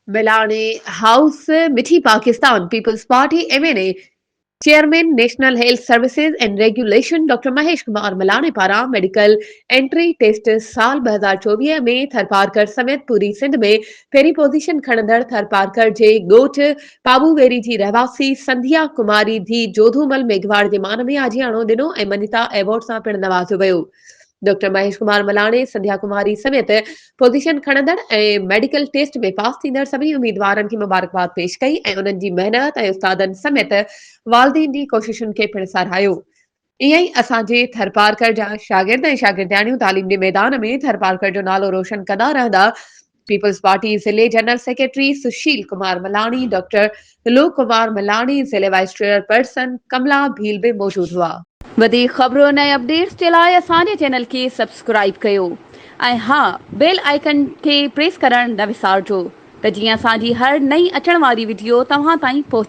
मिलाने हाउस मिठी Pakistan peoples party MNA chairman national health services and regulation doctor Mahesh Kumar Malani पारां medical entry taste साल 2024 में थरपारकर समेत पूरी सिंध में पहिरीं पोज़ीशन खणंदड़ थरपारकर जे ॻोठ पाबूवेरी जी रहवासी संध्या कुमारी धी जोधूमल मेघवाड़ जे मान में आजियाणो ॾिनो ऐं मनीता अवार्ड सां पिणु नवाज़ियो वियो। डॉक्टर महेश कुमार मलाणे संध्या कुमारी समेत पोज़ीशन खणंदड़ ऐं मेडिकल टेस्ट में पास थींदड़ सभी उम्मीदवारनि खे मुबारकबाद पेश कई ऐं उन्हनि जी महिनत ऐं उस्तादनि समेत वालदीन जी कोशिशुनि खे पिणु साराहियो। ईअं ई असांजे थरपारकर जा शागिर्द ऐं शागिर्दियाणियूं तालीम जे मैदान में थरपारकर जो नालो रोशन कंदा रहंदा। पीपल्स पार्टी जिले general secretary Sushil Kumar Malani, doctor Trilok Kumar Malani, जिले वाइस चेयरपर्सन कमला भील भी मौजूद हुआ। वधीक ख़बरुनि ऐं अपडेट्स जे लाइ असांजे चैनल खे सब्सक्राइब कयो ऐं हा बेल आइकन खे प्रेस करणु न विसारिजो त जीअं असांजी हर नई अचण वारी वीडियो तव्हां ताईं पहुचे।